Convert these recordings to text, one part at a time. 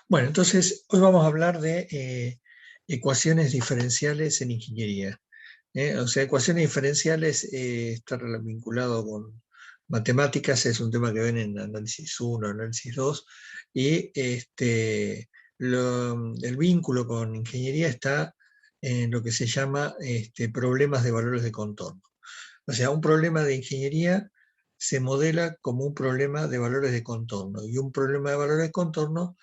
Bueno, entonces hoy vamos a hablar de ecuaciones diferenciales en ingeniería. O sea, ecuaciones diferenciales está vinculado con matemáticas, es un tema que ven en análisis 1, análisis 2, y el vínculo con ingeniería está en lo que se llama problemas de valores de contorno. O sea, un problema de ingeniería se modela como un problema de valores de contorno, y un problema de valores de contorno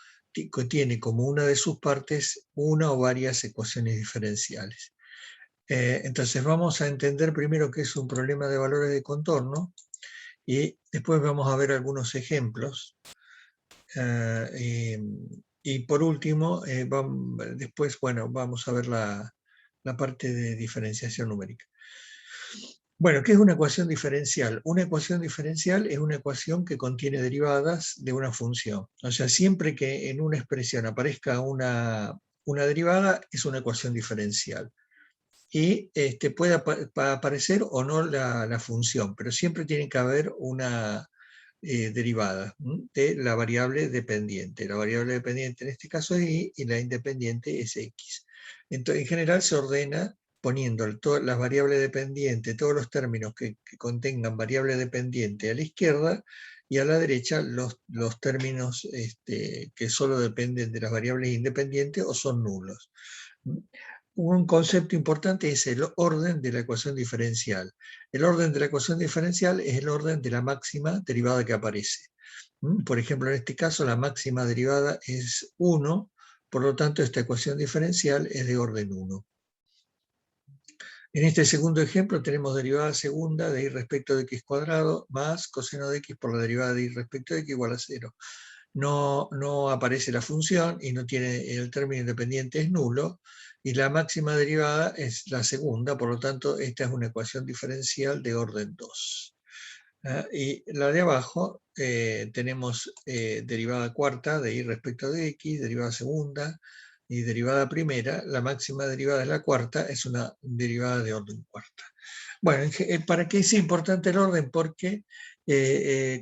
tiene como una de sus partes una o varias ecuaciones diferenciales. Entonces vamos a entender primero qué es un problema de valores de contorno y después vamos a ver algunos ejemplos. Y por último, después, bueno, vamos a ver la parte de diferenciación numérica. Bueno, ¿qué es una ecuación diferencial? Una ecuación diferencial es una ecuación que contiene derivadas de una función. O sea, siempre que en una expresión aparezca una derivada, es una ecuación diferencial. Y puede aparecer o no la función, pero siempre tiene que haber una derivada de la variable dependiente. La variable dependiente en este caso es y la independiente es x. Entonces, en general se ordena poniendo todas las variables dependientes, todos los términos que contengan variable dependiente a la izquierda, y a la derecha los términos que solo dependen de las variables independientes o son nulos. Un concepto importante es el orden de la ecuación diferencial. El orden de la ecuación diferencial es el orden de la máxima derivada que aparece. Por ejemplo, en este caso la máxima derivada es 1, por lo tanto esta ecuación diferencial es de orden 1. En este segundo ejemplo tenemos derivada segunda de y respecto de x cuadrado más coseno de x por la derivada de y respecto de x igual a 0. No aparece la función y no tiene el término independiente, es nulo, y la máxima derivada es la segunda, por lo tanto esta es una ecuación diferencial de orden 2. Y la de abajo tenemos derivada cuarta de y respecto de x, derivada segunda y derivada primera. La máxima derivada es la cuarta, es una derivada de orden cuarta. Bueno, ¿para qué es importante el orden? Porque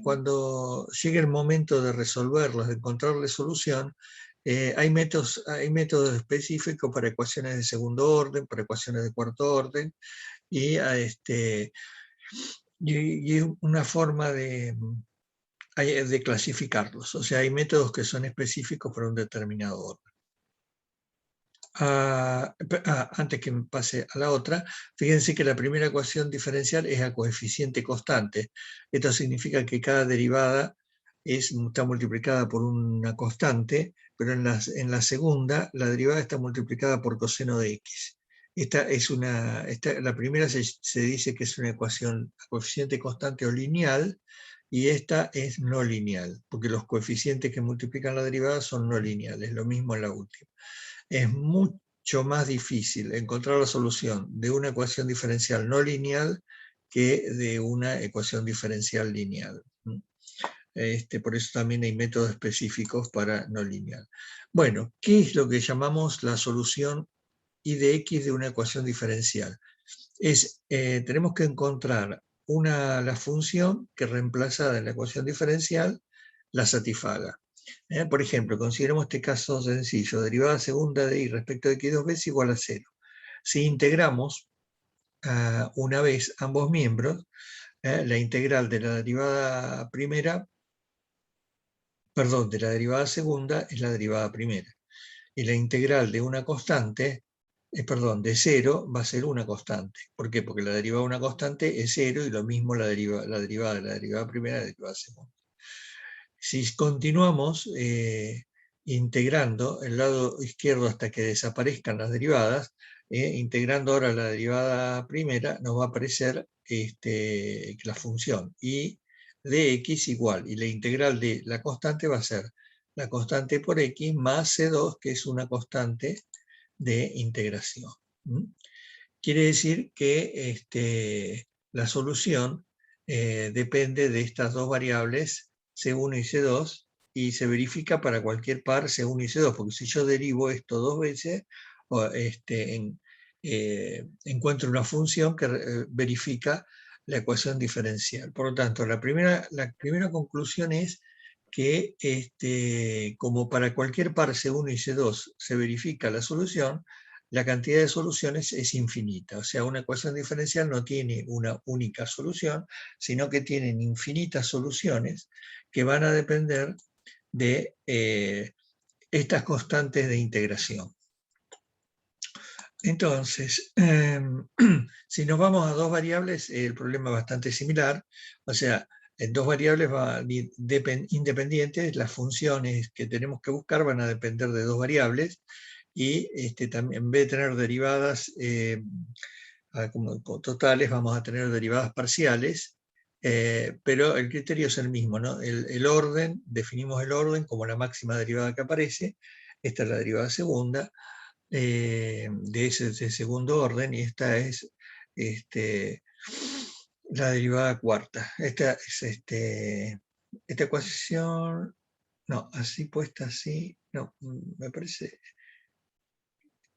cuando llegue el momento de resolverlos, de encontrarle solución, hay métodos específicos para ecuaciones de segundo orden, para ecuaciones de cuarto orden, y una forma de clasificarlos. O sea, hay métodos que son específicos para un determinado orden. Antes que me pase a la otra, fíjense que la primera ecuación diferencial es a coeficiente constante. Esto significa que cada derivada está multiplicada por una constante, pero en la segunda la derivada está multiplicada por coseno de x. La primera se dice que es una ecuación a coeficiente constante o lineal, y esta es no lineal, porque los coeficientes que multiplican la derivada son no lineales. Lo mismo en la última. Es mucho más difícil encontrar la solución de una ecuación diferencial no lineal que de una ecuación diferencial lineal. Por eso también hay métodos específicos para no lineal. Bueno, ¿qué es lo que llamamos la solución y de x de una ecuación diferencial? Tenemos que encontrar la función que reemplazada en la ecuación diferencial la satisfaga. Por ejemplo, consideremos este caso sencillo: derivada segunda de y respecto de x dos veces igual a 0. Si integramos una vez ambos miembros, la integral de la derivada primera, perdón, de la derivada segunda es la derivada primera. Y la integral de una constante, de 0, va a ser una constante. ¿Por qué? Porque la derivada de una constante es 0, y lo mismo la derivada de la derivada primera y la derivada segunda. Si continuamos integrando el lado izquierdo hasta que desaparezcan las derivadas, integrando ahora la derivada primera, nos va a aparecer la función y de x igual, y la integral de la constante va a ser la constante por x más C2, que es una constante de integración. Quiere decir que la solución depende de estas dos variables, C1 y C2, y se verifica para cualquier par C1 y C2, porque si yo derivo esto dos veces, encuentro una función que verifica la ecuación diferencial. Por lo tanto, la primera conclusión es que como para cualquier par C1 y C2 se verifica la solución, la cantidad de soluciones es infinita. O sea, una ecuación diferencial no tiene una única solución, sino que tienen infinitas soluciones que van a depender de estas constantes de integración. Entonces, si nos vamos a dos variables, el problema es bastante similar. O sea, en dos variables independientes, las funciones que tenemos que buscar van a depender de dos variables, y también, en vez de tener derivadas como totales, vamos a tener derivadas parciales, pero el criterio es el mismo, ¿no? El orden, definimos el orden como la máxima derivada que aparece. Esta es la derivada segunda de ese segundo orden, y esta es la derivada cuarta. Esta es esta ecuación, no, así puesta así, no, me parece,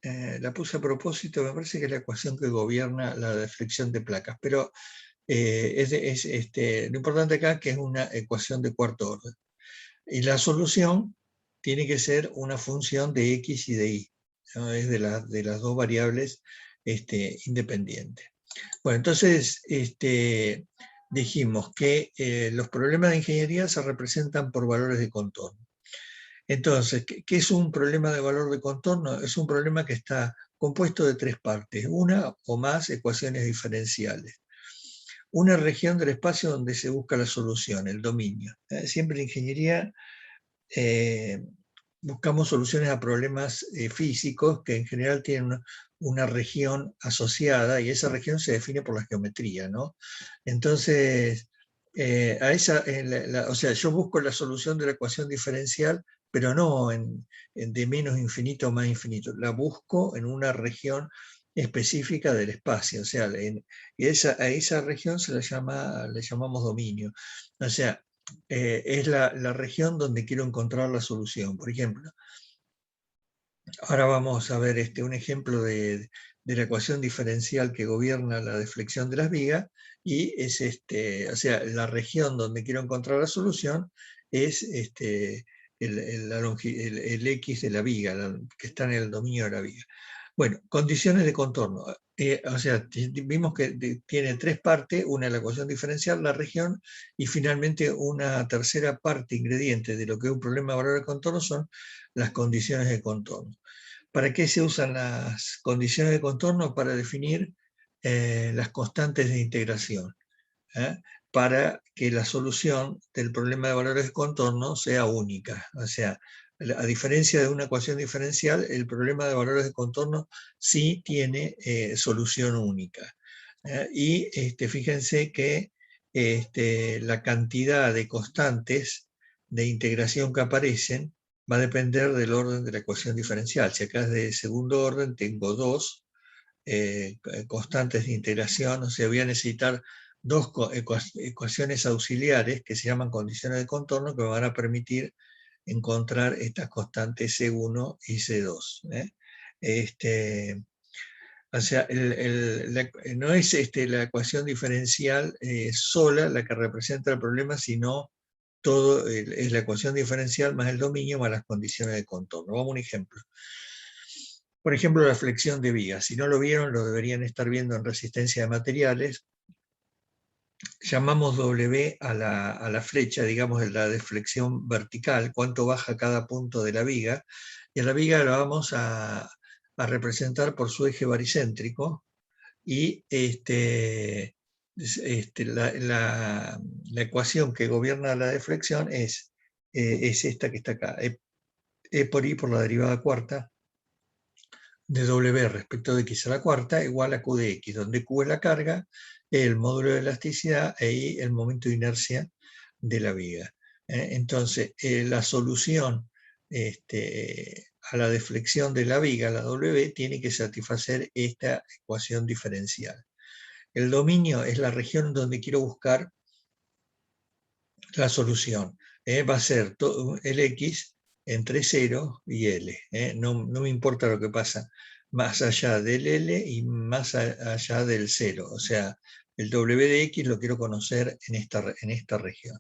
la puse a propósito, me parece que es la ecuación que gobierna la deflexión de placas, pero lo importante acá es que es una ecuación de cuarto orden. Y la solución tiene que ser una función de x y de y, ¿no? Es de las dos variables independientes. Bueno, entonces dijimos que los problemas de ingeniería se representan por valores de contorno. Entonces, ¿qué es un problema de valor de contorno? Es un problema que está compuesto de tres partes, una o más ecuaciones diferenciales. Una región del espacio donde se busca la solución, el dominio. Siempre en ingeniería buscamos soluciones a problemas físicos que en general tienen una región asociada, y esa región se define por la geometría, ¿no? Entonces, o sea, yo busco la solución de la ecuación diferencial, pero no de menos infinito a más infinito. La busco en una región específica del espacio, o sea, y a esa región le llamamos dominio. O sea, es la región donde quiero encontrar la solución. Por ejemplo, ahora vamos a ver un ejemplo de la ecuación diferencial que gobierna la deflexión de las vigas, y es o sea, la región donde quiero encontrar la solución es el X de la viga, que está en el dominio de la viga. Bueno, condiciones de contorno. O sea, vimos que tiene tres partes: una es la ecuación diferencial, la región, y finalmente una tercera parte ingrediente de lo que es un problema de valor de contorno son las condiciones de contorno. ¿Para qué se usan las condiciones de contorno? Para definir las constantes de integración, para que la solución del problema de valores de contorno sea única. O sea, a diferencia de una ecuación diferencial, el problema de valores de contorno sí tiene solución única. Y fíjense que la cantidad de constantes de integración que aparecen va a depender del orden de la ecuación diferencial. Si acá es de segundo orden, tengo dos constantes de integración, o sea, voy a necesitar dos ecuaciones auxiliares que se llaman condiciones de contorno, que me van a permitir encontrar estas constantes C1 y C2. O sea, no es la ecuación diferencial sola la que representa el problema, sino todo es la ecuación diferencial más el dominio más las condiciones de contorno. Vamos a un ejemplo. Por ejemplo, la flexión de vigas. Si no lo vieron, lo deberían estar viendo en resistencia de materiales. Llamamos W a la flecha, digamos, de la deflexión vertical, cuánto baja cada punto de la viga, y a la viga la vamos a representar por su eje baricéntrico, y la ecuación que gobierna la deflexión es esta que está acá, E por I por la derivada cuarta de W respecto de X a la cuarta igual a Q de X, donde Q es la carga, el módulo de elasticidad, e I el momento de inercia de la viga. Entonces, la solución a la deflexión de la viga, la W, tiene que satisfacer esta ecuación diferencial. El dominio es la región donde quiero buscar la solución. Va a ser el X entre 0 y L. No me importa lo que pasa más allá del L y más allá del 0. O sea, el W de X lo quiero conocer en esta región.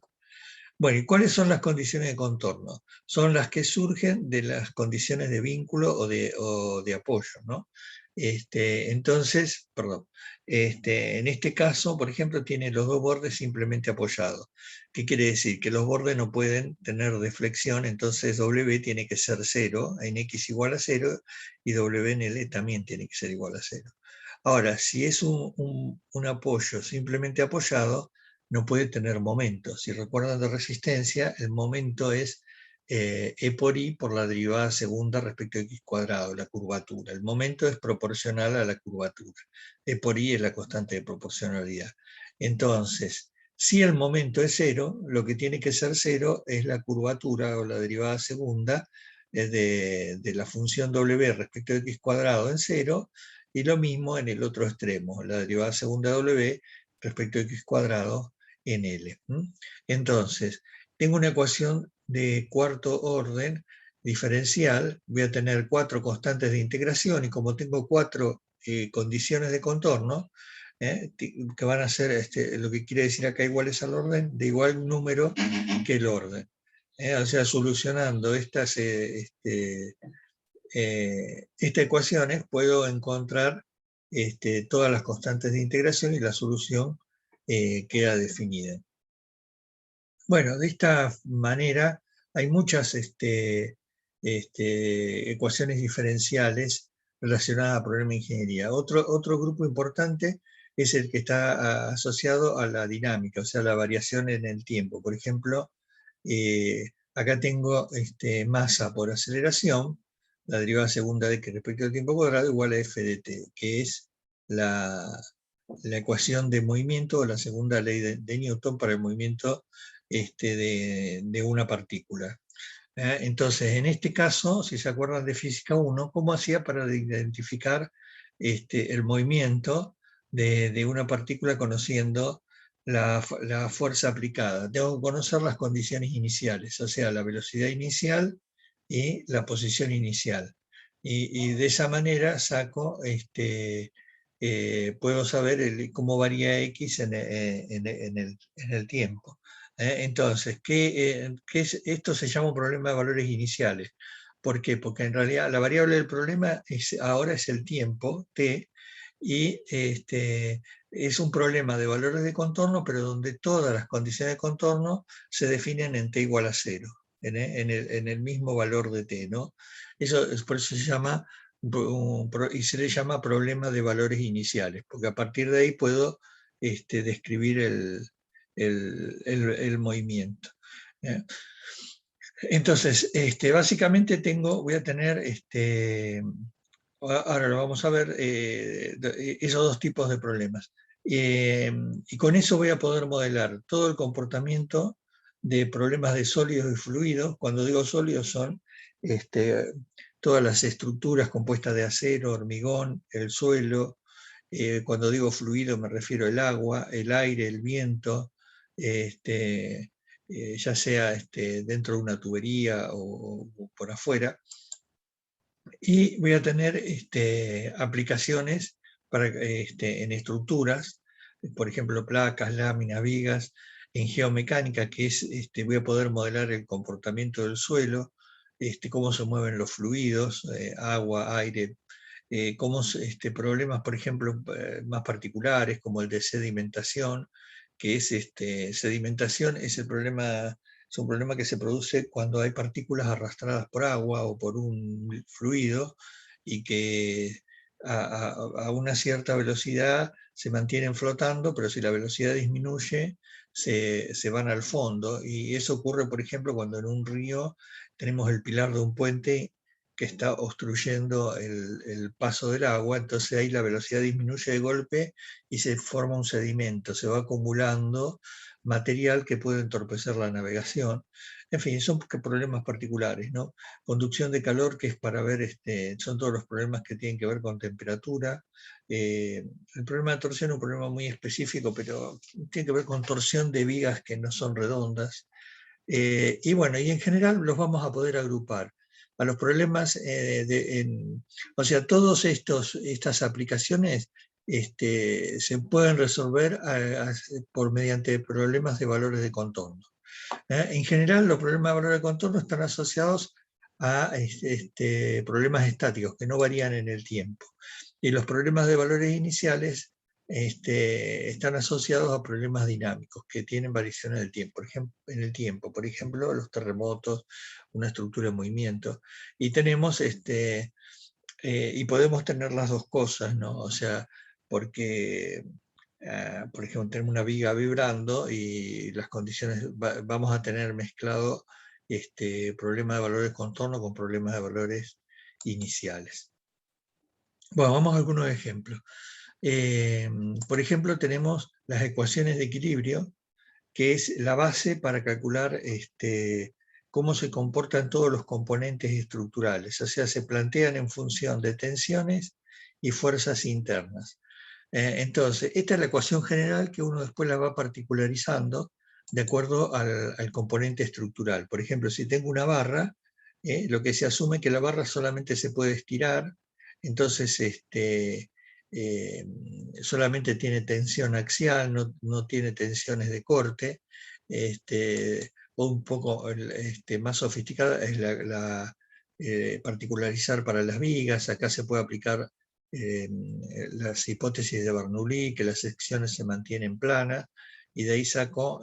Bueno, ¿y cuáles son las condiciones de contorno? Son las que surgen de las condiciones de vínculo o de apoyo, ¿no? Entonces, perdón, en este caso, por ejemplo, tiene los dos bordes simplemente apoyados. ¿Qué quiere decir? Que los bordes no pueden tener deflexión, entonces W tiene que ser 0, en X igual a 0, y W en L también tiene que ser igual a 0. Ahora, si es un apoyo simplemente apoyado, no puede tener momento. Si recuerdan de resistencia, el momento es E por I por la derivada segunda respecto a X cuadrado, la curvatura. El momento es proporcional a la curvatura. E por I es la constante de proporcionalidad. Entonces, si el momento es 0, lo que tiene que ser 0 es la curvatura o la derivada segunda de la función W respecto a X cuadrado en 0, y lo mismo en el otro extremo, la derivada segunda de W respecto a X cuadrado en L. Entonces, tengo una ecuación de cuarto orden diferencial, voy a tener 4 constantes de integración, y como tengo 4 condiciones de contorno, que van a ser, lo que quiere decir acá iguales al orden, de igual número que el orden. O sea, solucionando estas ecuaciones puedo encontrar todas las constantes de integración, y la solución queda definida. Bueno, de esta manera hay muchas ecuaciones diferenciales relacionadas a problemas de ingeniería. Otro grupo importante es el que está asociado a la dinámica, o sea, la variación en el tiempo. Por ejemplo, acá tengo masa por aceleración, la derivada segunda de que respecto al tiempo cuadrado igual a f de t, que es la ecuación de movimiento, o la segunda ley de Newton para el movimiento de una partícula. Entonces, en este caso, si se acuerdan de Física 1, ¿cómo hacía para identificar el movimiento de una partícula conociendo la fuerza aplicada? Tengo que conocer las condiciones iniciales, o sea, la velocidad inicial y la posición inicial. Y de esa manera saco, puedo saber cómo varía X en el tiempo. Entonces, esto se llama un problema de valores iniciales. ¿Por qué? Porque en realidad la variable del problema ahora es el tiempo, t, y es un problema de valores de contorno, pero donde todas las condiciones de contorno se definen en t igual a 0, en el mismo valor de t, ¿no? Por eso se llama, y se le llama problema de valores iniciales, porque a partir de ahí puedo describir el movimiento. Entonces, básicamente voy a tener, ahora lo vamos a ver, esos dos tipos de problemas. Y con eso voy a poder modelar todo el comportamiento de problemas de sólidos y fluidos. Cuando digo sólidos son todas las estructuras compuestas de acero, hormigón, el suelo. Cuando digo fluido me refiero al agua, el aire, el viento, ya sea dentro de una tubería o por afuera. Y voy a tener aplicaciones en estructuras, por ejemplo, placas, láminas, vigas, en geomecánica, que es, voy a poder modelar el comportamiento del suelo, cómo se mueven los fluidos, agua, aire, problemas, por ejemplo, más particulares, como el de sedimentación, que es sedimentación es el problema. Es un problema que se produce cuando hay partículas arrastradas por agua o por un fluido, y que a una cierta velocidad se mantienen flotando, pero si la velocidad disminuye, se van al fondo. Y eso ocurre, por ejemplo, cuando en un río tenemos el pilar de un puente que está obstruyendo el paso del agua, entonces ahí la velocidad disminuye de golpe y se forma un sedimento, se va acumulando material que puede entorpecer la navegación. En fin, son problemas particulares, ¿no? Conducción de calor, que es para ver, son todos los problemas que tienen que ver con temperatura. El problema de torsión es un problema muy específico, pero tiene que ver con torsión de vigas que no son redondas. Y bueno, y en general los vamos a poder agrupar a los problemas, o sea, todas estas aplicaciones se pueden resolver mediante problemas de valores de contorno. En general, los problemas de valor de contorno están asociados a problemas estáticos que no varían en el tiempo. Y los problemas de valores iniciales están asociados a problemas dinámicos que tienen variaciones del tiempo, en el tiempo. Por ejemplo, los terremotos, una estructura en movimiento. Y tenemos y podemos tener las dos cosas, ¿no? O sea, porque, por ejemplo, tenemos una viga vibrando y las condiciones, vamos a tener mezclado problemas de valores contorno con problemas de valores iniciales. Bueno, vamos a algunos ejemplos. Por ejemplo, tenemos las ecuaciones de equilibrio, que es la base para calcular cómo se comportan todos los componentes estructurales. O sea, se plantean en función de tensiones y fuerzas internas. Entonces, esta es la ecuación general que uno después la va particularizando de acuerdo al componente estructural. Por ejemplo, si tengo una barra, lo que se asume es que la barra solamente se puede estirar, entonces eh, solamente tiene tensión axial, no tiene tensiones de corte, o un poco más sofisticada es particularizar para las vigas. Acá se puede aplicar las hipótesis de Bernoulli, que las secciones se mantienen planas, y de ahí saco,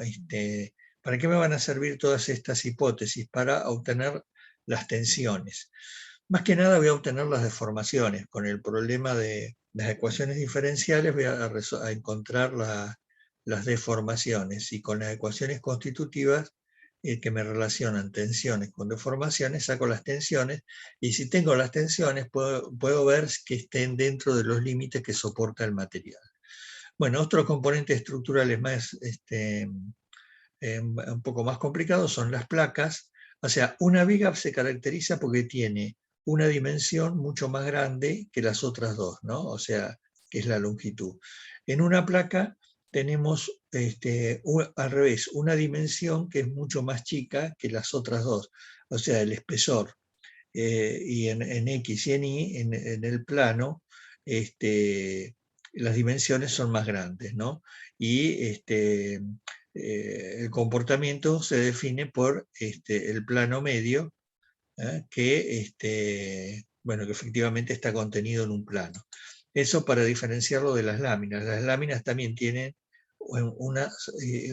¿para qué me van a servir todas estas hipótesis? Para obtener las tensiones. Más que nada voy a obtener las deformaciones. Con el problema de las ecuaciones diferenciales voy a encontrar las deformaciones, y con las ecuaciones constitutivas que me relacionan tensiones con deformaciones, saco las tensiones, y si tengo las tensiones puedo ver que estén dentro de los límites que soporta el material. Bueno, otros componentes estructurales más, un poco más complicados son las placas. O sea, una viga se caracteriza porque tiene una dimensión mucho más grande que las otras dos, ¿no? O sea, que es la longitud. En una placa tenemos al revés, una dimensión que es mucho más chica que las otras dos, o sea, el espesor. Y en X y en Y, en el plano, las dimensiones son más grandes, ¿no? Y el comportamiento se define por el plano medio, que, bueno, que efectivamente está contenido en un plano. Eso para diferenciarlo de las láminas. Las láminas también tienen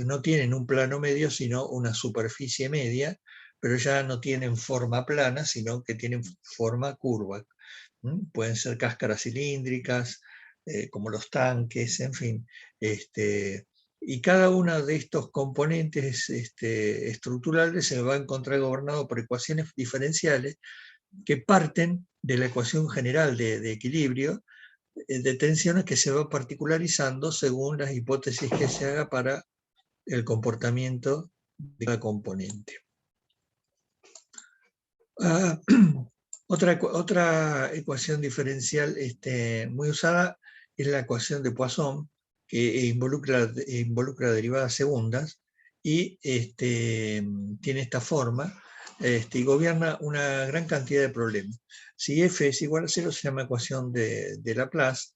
no tienen un plano medio, sino una superficie media, pero ya no tienen forma plana, sino que tienen forma curva. Pueden ser cáscaras cilíndricas, como los tanques, en fin. Y cada uno de estos componentes estructurales se va a encontrar gobernado por ecuaciones diferenciales que parten de la ecuación general de equilibrio, de tensiones, que se va particularizando según las hipótesis que se haga para el comportamiento de cada componente. Otra ecuación diferencial muy usada es la ecuación de Poisson, que involucra derivadas segundas, y tiene esta forma, y gobierna una gran cantidad de problemas. Si f es igual a 0, se llama ecuación de Laplace,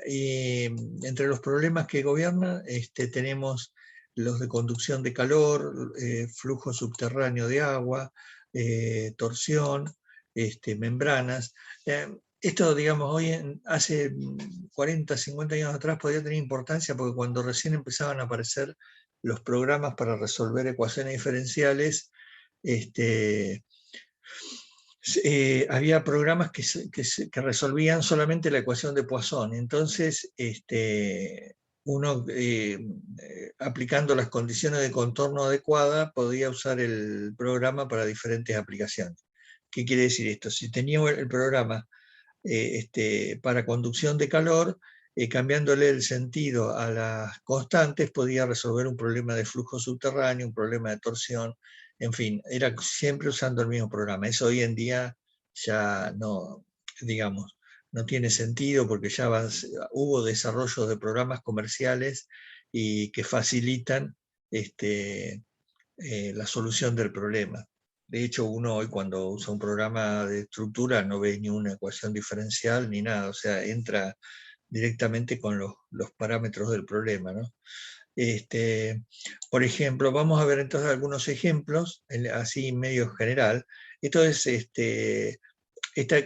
y entre los problemas que gobierna tenemos los de conducción de calor, flujo subterráneo de agua, torsión, membranas. Esto, digamos, hace 40, 50 años atrás podía tener importancia, porque cuando recién empezaban a aparecer los programas para resolver ecuaciones diferenciales, había programas que resolvían solamente la ecuación de Poisson. Entonces, uno, aplicando las condiciones de contorno adecuadas, podía usar el programa para diferentes aplicaciones. ¿Qué quiere decir esto? Si tenía el programa para conducción de calor, cambiándole el sentido a las constantes, podía resolver un problema de flujo subterráneo, un problema de torsión, en fin, era siempre usando el mismo programa. Eso hoy en día ya no, digamos, no tiene sentido, porque ya hubo desarrollo de programas comerciales y que facilitan la solución del problema. De hecho, uno hoy, cuando usa un programa de estructura, no ve ni una ecuación diferencial ni nada, o sea, entra directamente con los parámetros del problema, ¿no? Por ejemplo, vamos a ver entonces algunos ejemplos, así medio general. Esto es,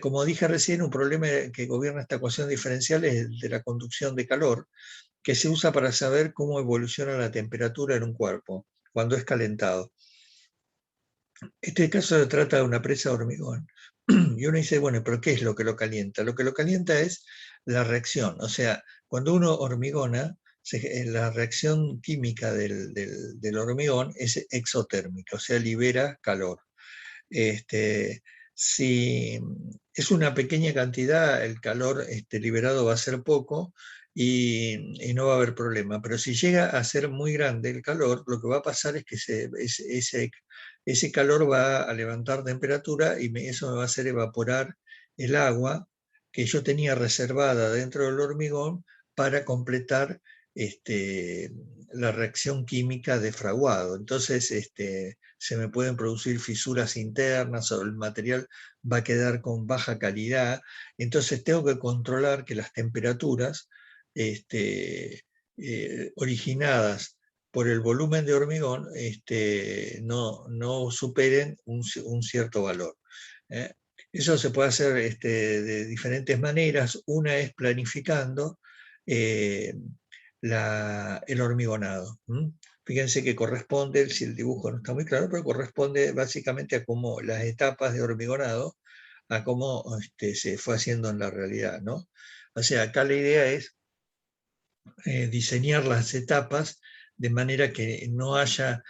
como dije recién, un problema que gobierna esta ecuación diferencial es el de la conducción de calor, que se usa para saber cómo evoluciona la temperatura en un cuerpo cuando es calentado. Este caso se trata de una presa de hormigón. Y uno dice, bueno, pero ¿qué es lo que lo calienta? Lo que lo calienta es la reacción. O sea, cuando uno hormigona, la reacción química del hormigón es exotérmica, o sea, libera calor. Si es una pequeña cantidad, el calor liberado va a ser poco y no va a haber problema. Pero si llega a ser muy grande el calor, lo que va a pasar es que ese calor va a levantar temperatura y eso me va a hacer evaporar el agua que yo tenía reservada dentro del hormigón para completar la reacción química de fraguado. Entonces, se me pueden producir fisuras internas o el material va a quedar con baja calidad. Entonces tengo que controlar que las temperaturas originadas por el volumen de hormigón no superen un cierto valor. ¿eh? Eso se puede hacer de diferentes maneras. Una es planificando el hormigonado. Fíjense que corresponde, si el dibujo no está muy claro, pero corresponde básicamente a cómo las etapas de hormigonado, a cómo se fue haciendo en la realidad, ¿no? O sea, acá la idea es diseñar las etapas de manera que no haya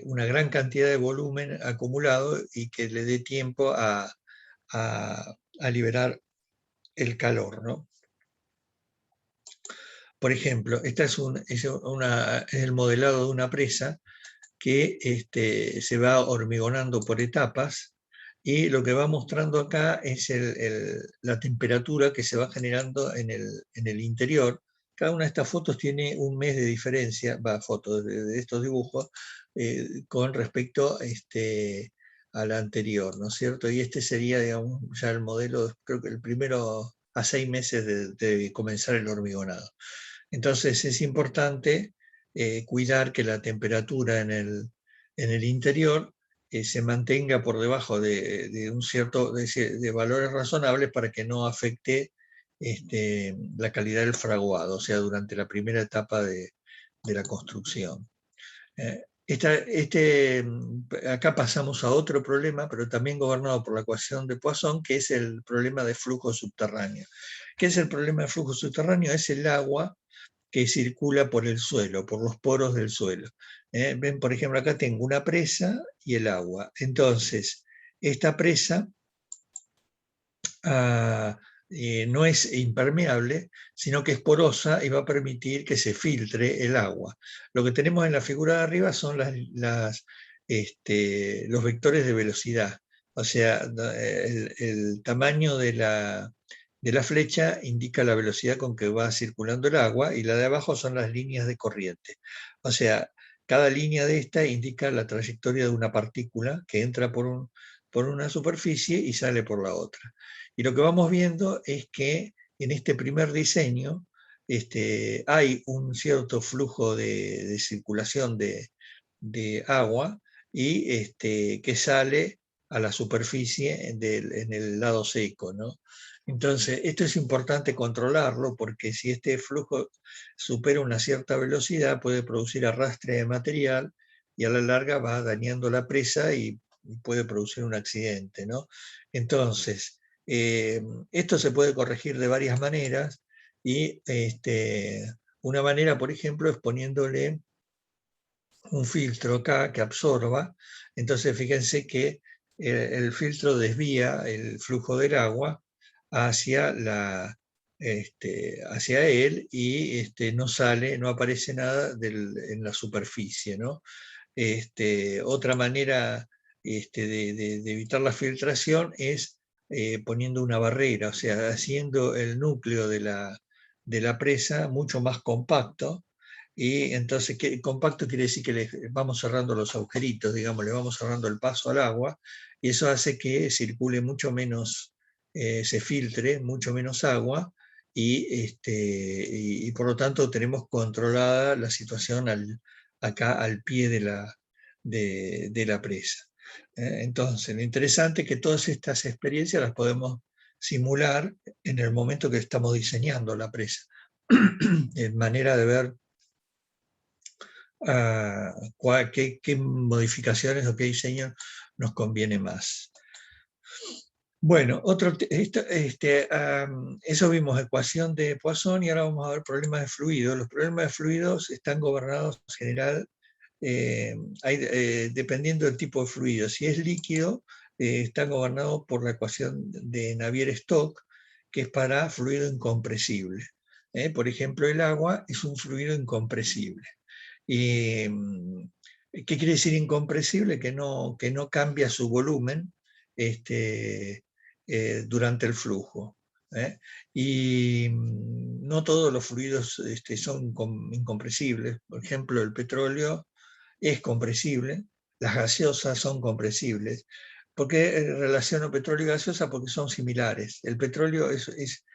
una gran cantidad de volumen acumulado y que le dé tiempo a liberar el calor, ¿no? Por ejemplo, esta es el modelado de una presa que se va hormigonando por etapas y lo que va mostrando acá es la temperatura que se va generando en el interior. Cada una de estas fotos tiene un mes de diferencia, fotos de estos dibujos, con respecto a la anterior, ¿no es cierto? Y este sería, digamos, ya el modelo, creo que el primero a 6 meses de comenzar el hormigonado. Entonces es importante cuidar que la temperatura en el interior se mantenga por debajo de un cierto de valores razonables para que no afecte la calidad del fraguado, o sea, durante la primera etapa de la construcción. Acá pasamos a otro problema, pero también gobernado por la ecuación de Poisson, que es el problema de flujo subterráneo. ¿Qué es el problema de flujo subterráneo? Es el agua que circula por el suelo, por los poros del suelo. Ven, por ejemplo, acá tengo una presa y el agua. Entonces, esta presa no es impermeable, sino que es porosa y va a permitir que se filtre el agua. Lo que tenemos en la figura de arriba son los vectores de velocidad. O sea, el tamaño de la flecha indica la velocidad con que va circulando el agua y la de abajo son las líneas de corriente. O sea, cada línea de esta indica la trayectoria de una partícula que entra por una superficie y sale por la otra. Y lo que vamos viendo es que en este primer diseño hay un cierto flujo de circulación de agua y que sale a la superficie en el lado seco, ¿no? Entonces, esto es importante controlarlo porque si este flujo supera una cierta velocidad puede producir arrastre de material y a la larga va dañando la presa y puede producir un accidente, ¿no? Entonces, esto se puede corregir de varias maneras y una manera, por ejemplo, es poniéndole un filtro acá que absorba. Entonces, fíjense que el filtro desvía el flujo del agua hacia, hacia él y no aparece nada en la superficie, ¿no? Otra manera de evitar la filtración es poniendo una barrera, o sea, haciendo el núcleo de la presa mucho más compacto. Y entonces, compacto quiere decir que le vamos cerrando los agujeritos, digamos, le vamos cerrando el paso al agua, y eso hace que circule mucho menos, se filtre mucho menos agua, y por lo tanto tenemos controlada la situación acá al pie de la presa. Entonces, lo interesante es que todas estas experiencias las podemos simular en el momento que estamos diseñando la presa, en manera de ver qué modificaciones o qué diseño nos conviene más. Bueno, eso vimos ecuación de Poisson y ahora vamos a ver problemas de fluido. Los problemas de fluidos están gobernados en general dependiendo del tipo de fluido. Si es líquido, están gobernados por la ecuación de Navier-Stokes, que es para fluido incompresible. Por ejemplo, el agua es un fluido incompresible. ¿Qué quiere decir incompresible? Que no cambia su volumen durante el flujo. Y no todos los fluidos son incompresibles. Por ejemplo, el petróleo es compresible, las gaseosas son compresibles. ¿Por qué relaciono petróleo y gaseosa? Porque son similares. El petróleo es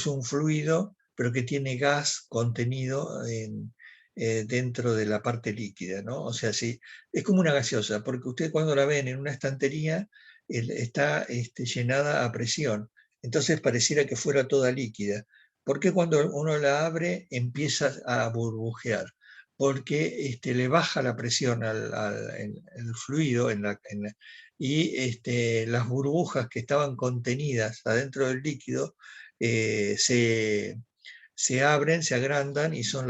un fluido, pero que tiene gas contenido dentro de la parte líquida, ¿no? O sea, sí, es como una gaseosa, porque usted cuando la ven en una estantería está llenada a presión, entonces pareciera que fuera toda líquida. ¿Por qué cuando uno la abre empieza a burbujear? Porque le baja la presión el fluido y las burbujas que estaban contenidas adentro del líquido se abren, se agrandan y son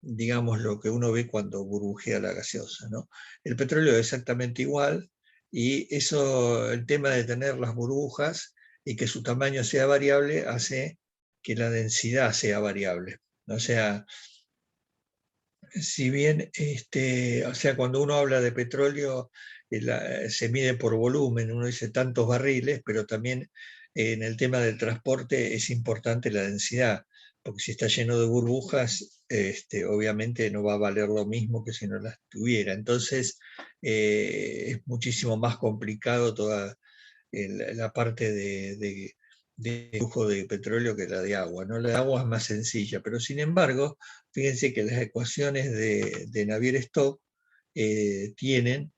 digamos, lo que uno ve cuando burbujea la gaseosa, ¿no? El petróleo es exactamente igual y eso, el tema de tener las burbujas y que su tamaño sea variable hace que la densidad sea variable. O sea, si bien, o sea, cuando uno habla de petróleo, se mide por volumen, uno dice tantos barriles, pero también en el tema del transporte es importante la densidad, porque si está lleno de burbujas, obviamente no va a valer lo mismo que si no las tuviera. Entonces, es muchísimo más complicado toda la parte de flujo de petróleo que la de agua, ¿no? La de agua es más sencilla, pero sin embargo, fíjense que las ecuaciones de Navier-Stokes tienen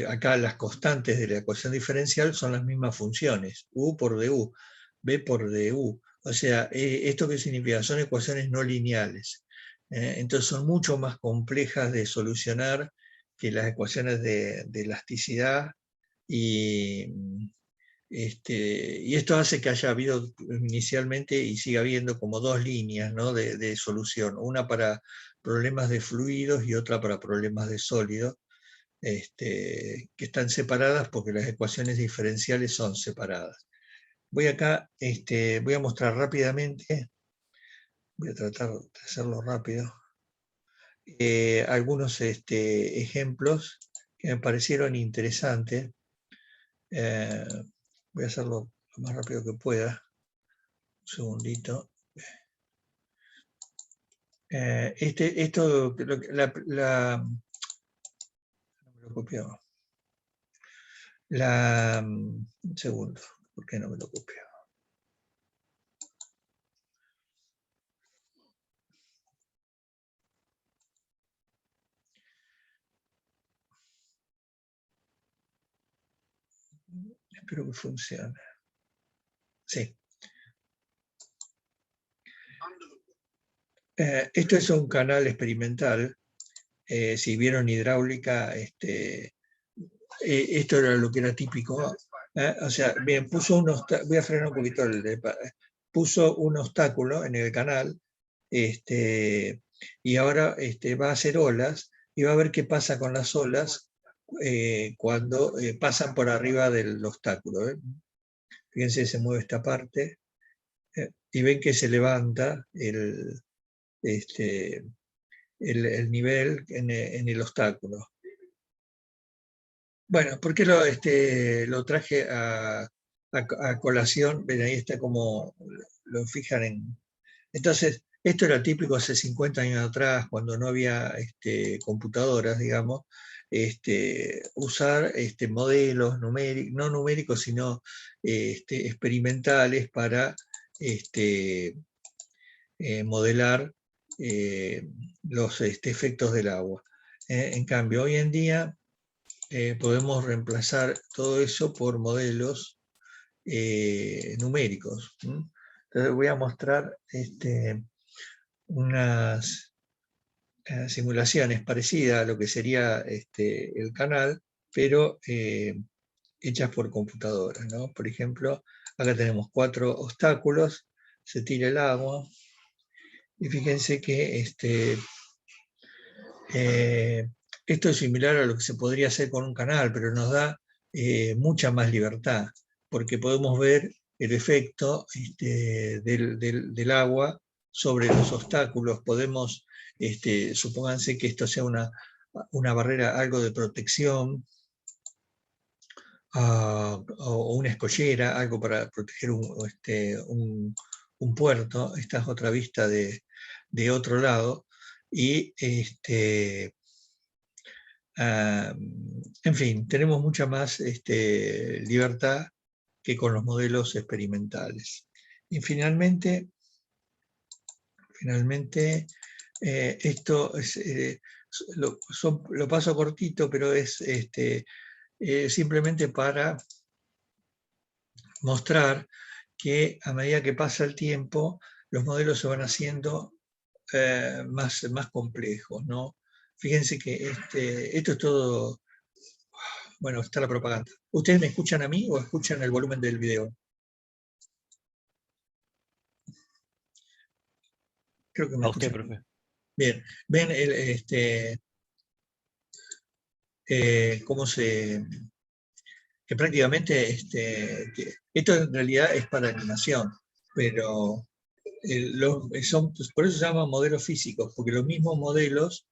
acá las constantes de la ecuación diferencial son las mismas funciones, u por du, b por du. O sea, ¿esto qué significa? Son ecuaciones no lineales. Entonces son mucho más complejas de solucionar que las ecuaciones de elasticidad y, y esto hace que haya habido inicialmente y siga habiendo como dos líneas, ¿no? de solución, una para problemas de fluidos y otra para problemas de sólidos, que están separadas porque las ecuaciones diferenciales son separadas. Voy acá, voy a mostrar rápidamente, voy a tratar de hacerlo rápido, algunos ejemplos que me parecieron interesantes. Voy a hacerlo lo más rápido que pueda. Un segundito. Esto, no me lo copió. Un segundo, ¿por qué no me lo copió? Espero que funcione. Sí. Esto es un canal experimental. Si vieron hidráulica, esto era lo que era típico. O sea, bien, voy a frenar un poquito, puso un obstáculo en el canal y ahora va a hacer olas y va a ver qué pasa con las olas cuando pasan por arriba del obstáculo. Fíjense, se mueve esta parte y ven que se levanta el nivel en el obstáculo. Bueno, ¿por qué lo traje a colación? Ven, ahí está como lo fijan en... Entonces, Esto era típico hace 50 años atrás, cuando no había computadoras, digamos, usar modelos no numéricos, sino experimentales para modelar los efectos del agua. En cambio, hoy en día podemos reemplazar todo eso por modelos numéricos. Entonces voy a mostrar unas simulaciones parecidas a lo que sería el canal, pero hechas por computadoras, ¿no? Por ejemplo, acá tenemos 4 obstáculos, se tira el agua, y fíjense que esto es similar a lo que se podría hacer con un canal, pero nos da mucha más libertad, porque podemos ver el efecto del agua sobre los obstáculos. Podemos, supónganse que esto sea una barrera, algo de protección, o una escollera, algo para proteger un puerto. Esta es otra vista de otro lado. Y en fin, tenemos mucha más libertad que con los modelos experimentales. Y finalmente esto es, lo paso cortito, pero es simplemente para mostrar que a medida que pasa el tiempo, los modelos se van haciendo más complejos, ¿no? Fíjense que esto es todo. Bueno, está la propaganda. ¿Ustedes me escuchan a mí o escuchan el volumen del video? Creo que me A usted, escuchan. profe. Bien, ven cómo que prácticamente esto en realidad es para animación, pero por eso se llaman modelos físicos, porque los mismos modelos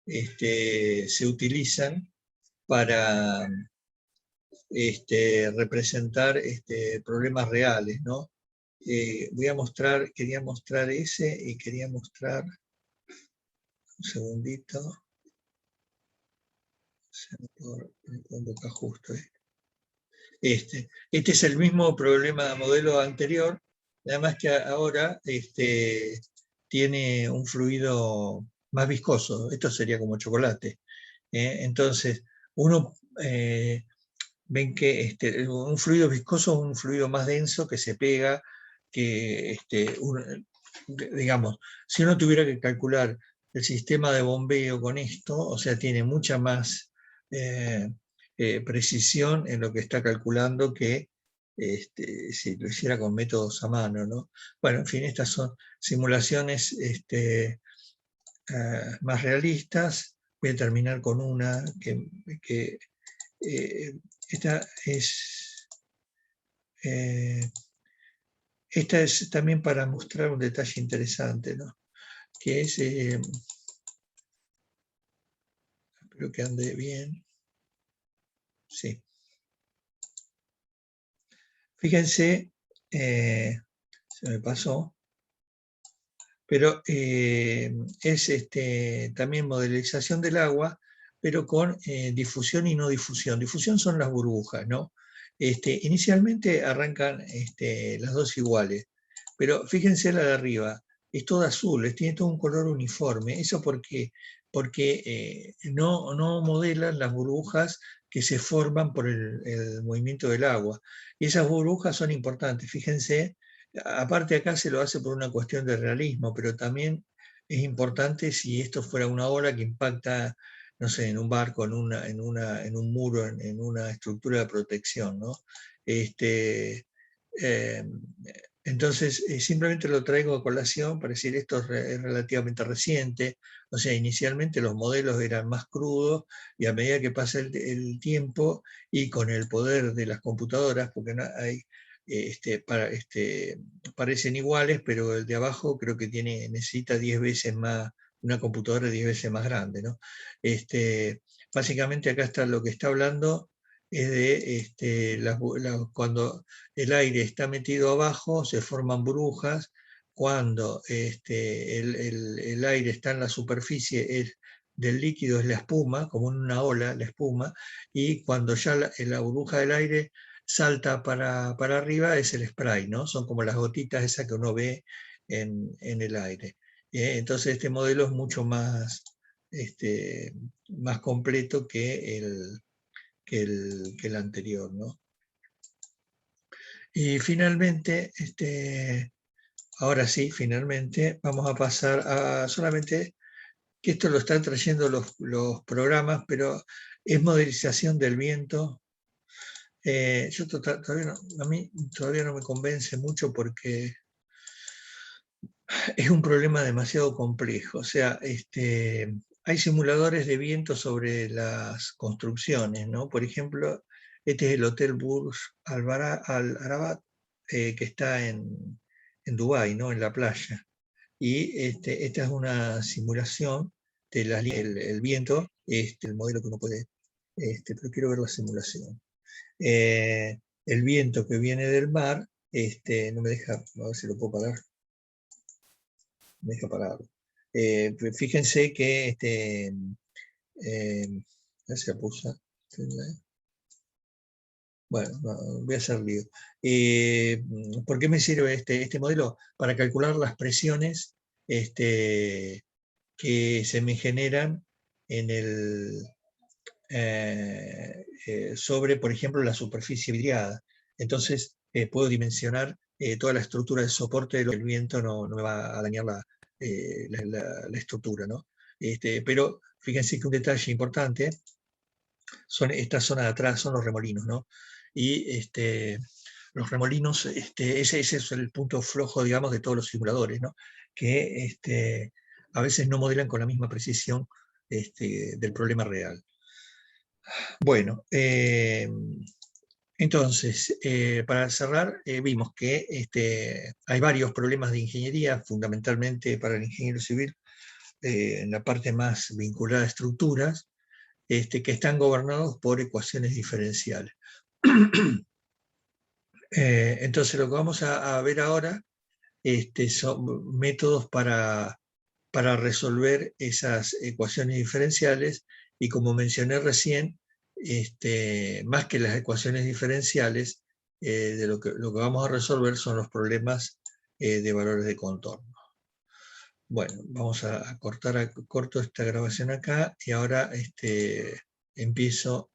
se utilizan para representar problemas reales, ¿no? Quería mostrar ese y quería mostrar, un segundito, se me convoca justo. Este es el mismo problema modelo anterior, nada más que ahora tiene un fluido más viscoso. Esto sería como chocolate. Entonces, uno ven que un fluido viscoso es un fluido más denso que se pega, que digamos, si uno tuviera que calcular el sistema de bombeo con esto, o sea, tiene mucha más precisión en lo que está calculando que si lo hiciera con métodos a mano, ¿no? Bueno, en fin, estas son simulaciones más realistas. Voy a terminar con una que esta es también para mostrar un detalle interesante, ¿no? Que es, espero que ande bien, sí. Fíjense, se me pasó, pero es también modelización del agua, pero con difusión y no difusión. Difusión son las burbujas, ¿no? Inicialmente arrancan las dos iguales, pero fíjense la de arriba, es toda azul, tiene todo un color uniforme. ¿Eso por qué? Porque no modelan las burbujas que se forman por el movimiento del agua. Y esas burbujas son importantes, fíjense. Aparte acá se lo hace por una cuestión de realismo, pero también es importante si esto fuera una ola que impacta, no sé, en un barco, en un muro, en una estructura de protección, ¿no? Eh, entonces, simplemente lo traigo a colación para decir esto es relativamente reciente. O sea, inicialmente los modelos eran más crudos y a medida que pasa el tiempo y con el poder de las computadoras, porque no hay parecen iguales, pero el de abajo creo que necesita 10 veces más, una computadora 10 veces más grande, ¿no? Básicamente acá está lo que está hablando, es de cuando el aire está metido abajo, se forman burbujas, cuando el aire está en la superficie del líquido es la espuma, como en una ola, la espuma, y cuando ya la burbuja del aire salta para arriba es el spray, ¿no? Son como las gotitas esas que uno ve en el aire. Entonces este modelo es mucho más, más completo que el anterior, ¿no? Y finalmente, ahora sí, finalmente, vamos a pasar a solamente, que esto lo están trayendo los programas, pero es modelización del viento. Yo todavía a mí todavía no me convence mucho porque es un problema demasiado complejo. O sea, hay simuladores de viento sobre las construcciones, ¿no? Por ejemplo, este es el Hotel Burj Al Arab, que está en Dubái, ¿no? En la playa. Y esta es una simulación el viento, el modelo que uno puede, pero quiero ver la simulación. El viento que viene del mar, no me deja, a ver si lo puedo parar, me deja parado. Fíjense que a ver si la puse. Bueno, no, voy a hacer lío. ¿Por qué me sirve este modelo? Para calcular las presiones que se me generan en sobre, por ejemplo, la superficie vidriada. Entonces, puedo dimensionar toda la estructura de soporte, el viento no me va a dañar la estructura, ¿no? Pero fíjense que un detalle importante son esta zona de atrás, son los remolinos, ¿no? Y los remolinos, ese es el punto flojo, digamos, de todos los simuladores, ¿no? Que a veces no modelan con la misma precisión del problema real. Bueno, entonces, para cerrar, vimos que hay varios problemas de ingeniería, fundamentalmente para el ingeniero civil, en la parte más vinculada a estructuras, que están gobernados por ecuaciones diferenciales. Entonces, lo que vamos a ver ahora son métodos para resolver esas ecuaciones diferenciales, y como mencioné recién, más que las ecuaciones diferenciales, de lo que vamos a resolver son los problemas de valores de contorno. Bueno, vamos a corto esta grabación acá, y ahora empiezo